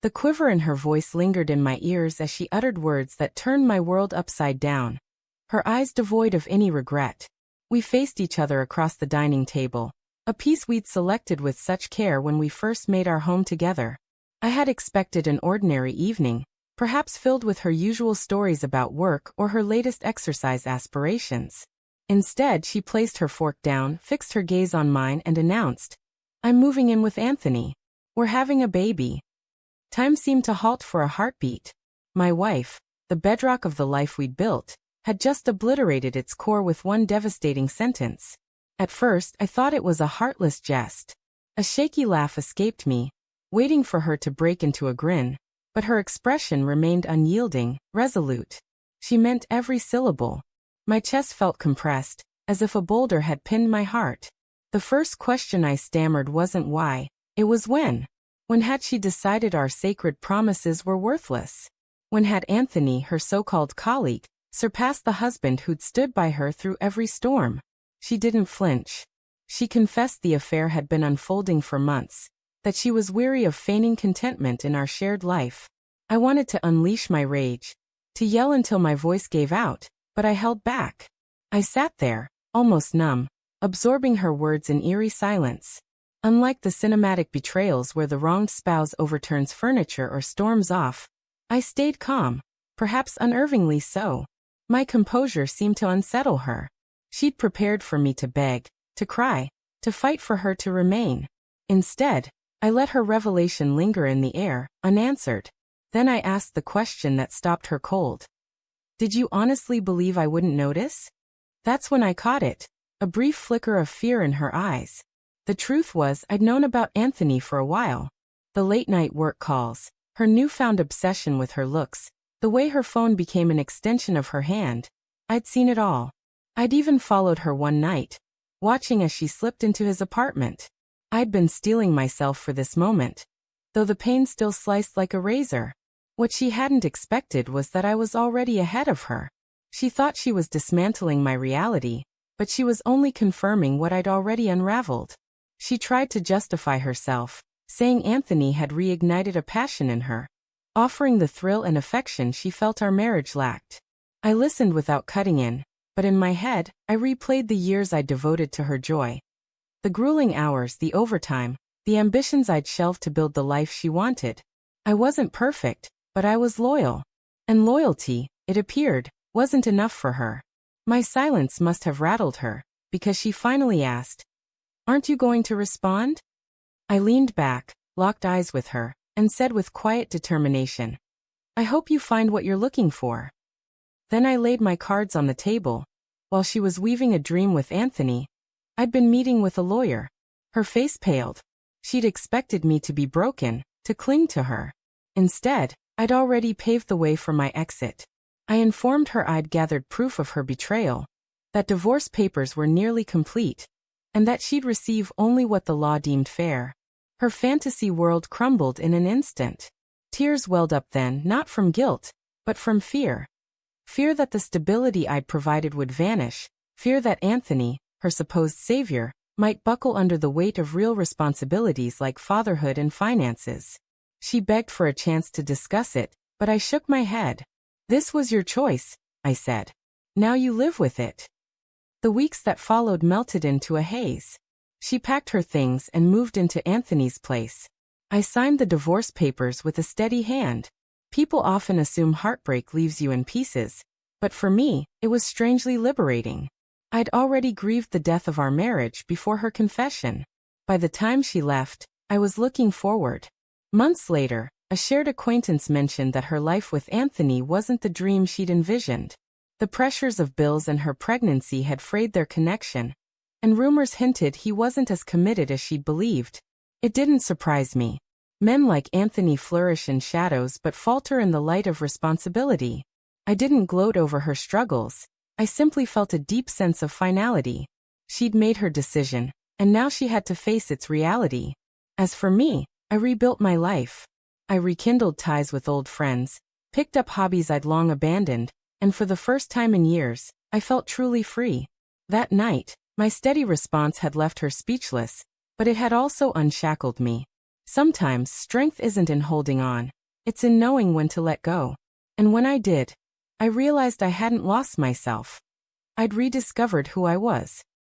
The quiver in her voice lingered in my ears as she uttered words that turned my world upside down. Her eyes devoid of any regret. We faced each other across the dining table, a piece we'd selected with such care when we first made our home together. I had expected an ordinary evening, perhaps filled with her usual stories about work or her latest exercise aspirations. Instead, she placed her fork down, fixed her gaze on mine, and announced, "I'm moving in with Anthony. We're having a baby." Time seemed to halt for a heartbeat. My wife, the bedrock of the life we'd built, had just obliterated its core with one devastating sentence. At first, I thought it was a heartless jest. A shaky laugh escaped me, waiting for her to break into a grin, but her expression remained unyielding, resolute. She meant every syllable. My chest felt compressed, as if a boulder had pinned my heart. The first question I stammered wasn't why, it was when. When had she decided our sacred promises were worthless? When had Anthony, her so-called colleague, surpassed the husband who'd stood by her through every storm? She didn't flinch. She confessed the affair had been unfolding for months, that she was weary of feigning contentment in our shared life. I wanted to unleash my rage, to yell until my voice gave out, but I held back. I sat there, almost numb, absorbing her words in eerie silence. Unlike the cinematic betrayals where the wronged spouse overturns furniture or storms off, I stayed calm, perhaps unnervingly so. My composure seemed to unsettle her. She'd prepared for me to beg, to cry, to fight for her to remain. Instead, I let her revelation linger in the air, unanswered. Then I asked the question that stopped her cold. "Did you honestly believe I wouldn't notice?" That's when I caught it, a brief flicker of fear in her eyes. The truth was, I'd known about Anthony for a while. The late-night work calls, her newfound obsession with her looks, the way her phone became an extension of her hand. I'd seen it all. I'd even followed her one night, watching as she slipped into his apartment. I'd been steeling myself for this moment, though the pain still sliced like a razor. What she hadn't expected was that I was already ahead of her. She thought she was dismantling my reality, but she was only confirming what I'd already unraveled. She tried to justify herself, saying Anthony had reignited a passion in her, offering the thrill and affection she felt our marriage lacked. I listened without cutting in, but in my head, I replayed the years I'd devoted to her joy. The grueling hours, the overtime, the ambitions I'd shelved to build the life she wanted. I wasn't perfect, but I was loyal. And loyalty, it appeared, wasn't enough for her. My silence must have rattled her, because she finally asked, "Aren't you going to respond?" I leaned back, locked eyes with her, and said with quiet determination, "I hope you find what you're looking for." Then I laid my cards on the table. While she was weaving a dream with Anthony, I'd been meeting with a lawyer. Her face paled. She'd expected me to be broken, to cling to her. Instead, I'd already paved the way for my exit. I informed her I'd gathered proof of her betrayal, that divorce papers were nearly complete, and that she'd receive only what the law deemed fair. Her fantasy world crumbled in an instant. Tears welled up then, not from guilt, but from fear. Fear that the stability I'd provided would vanish, fear that Anthony, her supposed savior, might buckle under the weight of real responsibilities like fatherhood and finances. She begged for a chance to discuss it, but I shook my head. "This was your choice," I said. "Now you live with it." The weeks that followed melted into a haze. She packed her things and moved into Anthony's place. I signed the divorce papers with a steady hand. People often assume heartbreak leaves you in pieces, but for me, it was strangely liberating. I'd already grieved the death of our marriage before her confession. By the time she left, I was looking forward. Months later, a shared acquaintance mentioned that her life with Anthony wasn't the dream she'd envisioned. The pressures of bills and her pregnancy had frayed their connection, and rumors hinted he wasn't as committed as she'd believed. It didn't surprise me. Men like Anthony flourish in shadows but falter in the light of responsibility. I didn't gloat over her struggles. I simply felt a deep sense of finality. She'd made her decision, and now she had to face its reality. As for me, I rebuilt my life. I rekindled ties with old friends, picked up hobbies I'd long abandoned, and for the first time in years, I felt truly free. That night, my steady response had left her speechless, but it had also unshackled me. Sometimes strength isn't in holding on. It's in knowing when to let go. And when I did, I realized I hadn't lost myself. I'd rediscovered who I was.